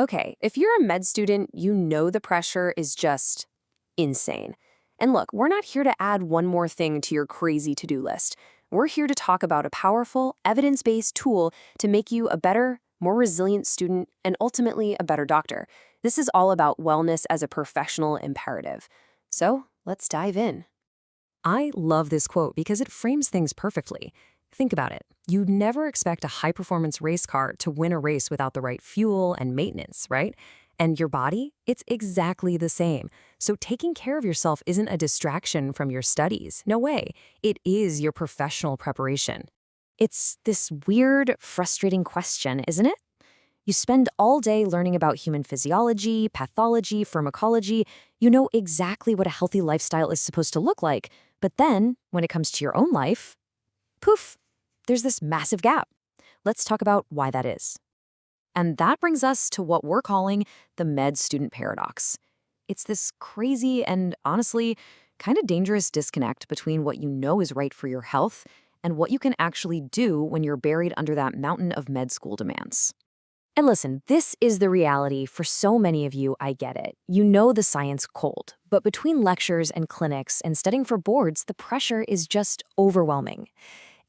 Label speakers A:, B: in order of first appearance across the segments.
A: Okay, if you're a med student, you know the pressure is just insane. And look, we're not here to add one more thing to your crazy to-do list. We're here to talk about a powerful, evidence-based tool to make you a better, more resilient student and ultimately a better doctor. This is all about wellness as a professional imperative. So let's dive in. I love this quote because it frames things perfectly. Think about it. You'd never expect a high-performance race car to win a race without the right fuel and maintenance, right? And your body, it's exactly the same. So taking care of yourself isn't a distraction from your studies. No way. It is your professional preparation. It's this weird, frustrating question, isn't it? You spend all day learning about human physiology, pathology, pharmacology. You know exactly what a healthy lifestyle is supposed to look like. But then, when it comes to your own life, poof, there's this massive gap. Let's talk about why that is. And that brings us to what we're calling the med student paradox. It's this crazy and honestly kind of dangerous disconnect between what you know is right for your health and what you can actually do when you're buried under that mountain of med school demands. And listen, this is the reality for so many of you, I get it. You know the science cold, but between lectures and clinics and studying for boards, the pressure is just overwhelming.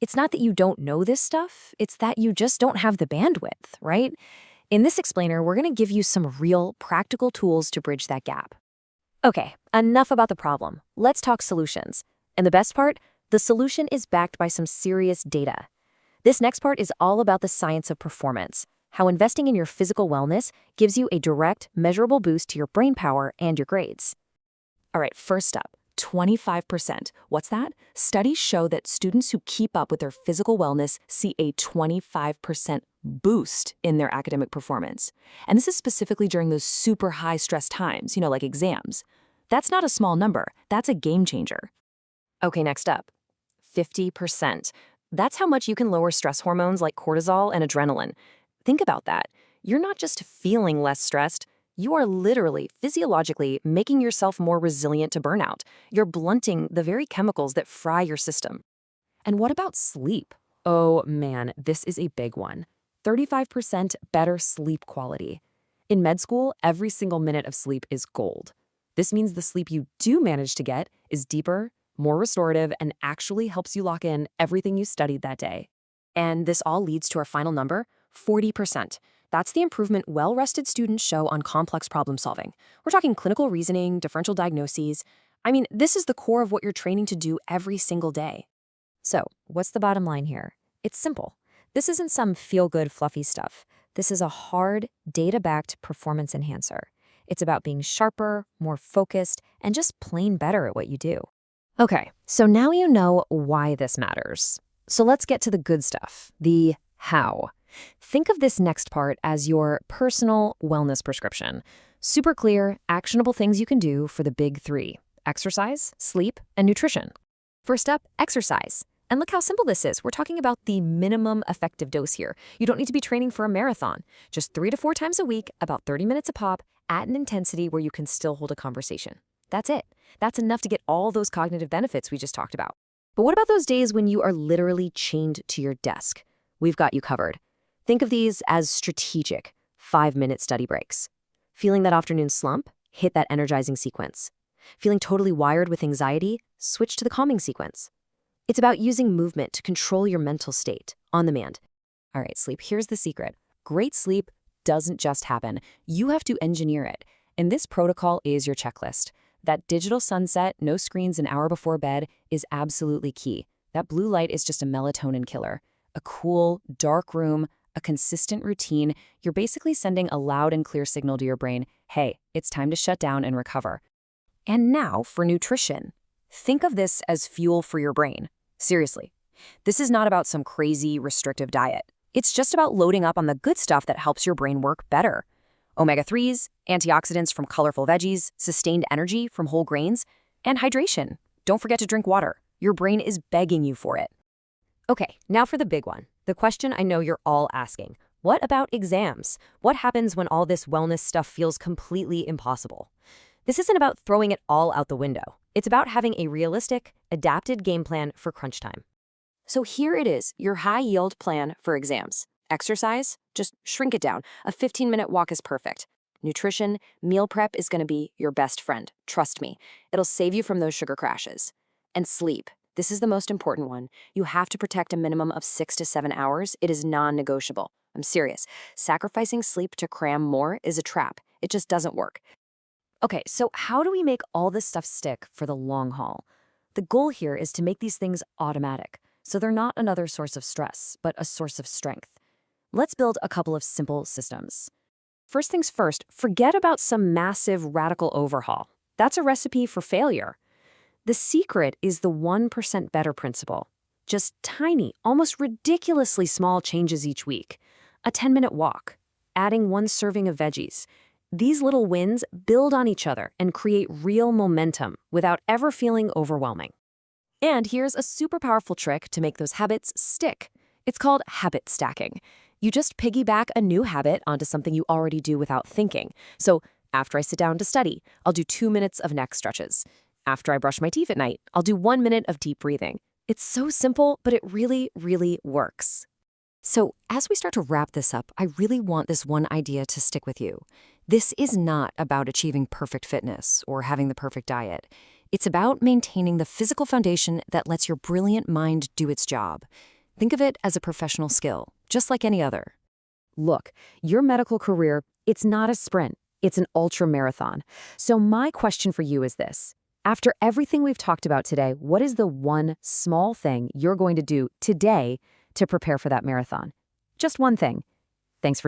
A: It's not that you don't know this stuff, it's that you just don't have the bandwidth, right? In this explainer, we're going to give you some real, practical tools to bridge that gap. Okay, enough about the problem. Let's talk solutions. And the best part, the solution is backed by some serious data. This next part is all about the science of performance, how investing in your physical wellness gives you a direct, measurable boost to your brain power and your grades. All right, first up, 25%. What's that? Studies show that students who keep up with their physical wellness see a 25% boost in their academic performance. And this is specifically during those super high stress times, like exams. That's not a small number. That's a game changer. Okay, next up, 50%. That's how much you can lower stress hormones like cortisol and adrenaline. Think about that. You're not just feeling less stressed. You are literally, physiologically, making yourself more resilient to burnout. You're blunting the very chemicals that fry your system. And what about sleep? Oh man, this is a big one. 35% better sleep quality. In med school, every single minute of sleep is gold. This means the sleep you do manage to get is deeper, more restorative, and actually helps you lock in everything you studied that day. And this all leads to our final number, 40%. That's the improvement well-rested students show on complex problem solving. We're talking clinical reasoning, differential diagnoses. I mean, this is the core of what you're training to do every single day. So, what's the bottom line here? It's simple. This isn't some feel-good, fluffy stuff. This is a hard, data-backed performance enhancer. It's about being sharper, more focused, and just plain better at what you do. Okay, so now you know why this matters. So let's get to the good stuff, the how. Think of this next part as your personal wellness prescription. Super clear, actionable things you can do for the big three: exercise, sleep, and nutrition. First up, exercise. And look how simple this is. We're talking about the minimum effective dose here. You don't need to be training for a marathon. Just 3 to 4 times a week, about 30 minutes a pop, at an intensity where you can still hold a conversation. That's it. That's enough to get all those cognitive benefits we just talked about. But what about those days when you are literally chained to your desk? We've got you covered. Think of these as strategic, 5-minute study breaks. Feeling that afternoon slump? Hit that energizing sequence. Feeling totally wired with anxiety? Switch to the calming sequence. It's about using movement to control your mental state, on demand. All right, sleep, here's the secret. Great sleep doesn't just happen. You have to engineer it. And this protocol is your checklist. That digital sunset, no screens an hour before bed, is absolutely key. That blue light is just a melatonin killer. A cool, dark room, a consistent routine, you're basically sending a loud and clear signal to your brain, hey, it's time to shut down and recover. And now for nutrition. Think of this as fuel for your brain. Seriously. This is not about some crazy, restrictive diet. It's just about loading up on the good stuff that helps your brain work better. Omega-3s, antioxidants from colorful veggies, sustained energy from whole grains, and hydration. Don't forget to drink water. Your brain is begging you for it. Okay, now for the big one. The question I know you're all asking. What about exams? What happens when all this wellness stuff feels completely impossible? This isn't about throwing it all out the window. It's about having a realistic, adapted game plan for crunch time. So here it is, your high-yield plan for exams. Exercise? Just shrink it down. A 15-minute walk is perfect. Nutrition, meal prep is going to be your best friend. Trust me. It'll save you from those sugar crashes. And sleep. This is the most important one. You have to protect a minimum of 6 to 7 hours. It is non-negotiable. I'm serious. Sacrificing sleep to cram more is a trap. It just doesn't work. Okay, so how do we make all this stuff stick for the long haul? The goal here is to make these things automatic, so they're not another source of stress, but a source of strength. Let's build a couple of simple systems. First things first, forget about some massive radical overhaul. That's a recipe for failure. The secret is the 1% better principle. Just tiny, almost ridiculously small changes each week. A 10-minute walk, adding 1 serving of veggies. These little wins build on each other and create real momentum without ever feeling overwhelming. And here's a super powerful trick to make those habits stick. It's called habit stacking. You just piggyback a new habit onto something you already do without thinking. So after I sit down to study, I'll do 2 minutes of neck stretches. After I brush my teeth at night, I'll do 1 minute of deep breathing. It's so simple, but it really, really works. So as we start to wrap this up, I really want this one idea to stick with you. This is not about achieving perfect fitness or having the perfect diet. It's about maintaining the physical foundation that lets your brilliant mind do its job. Think of it as a professional skill, just like any other. Look, your medical career, it's not a sprint. It's an ultra marathon. So my question for you is this. After everything we've talked about today, what is the one small thing you're going to do today to prepare for that marathon? Just one thing. Thanks for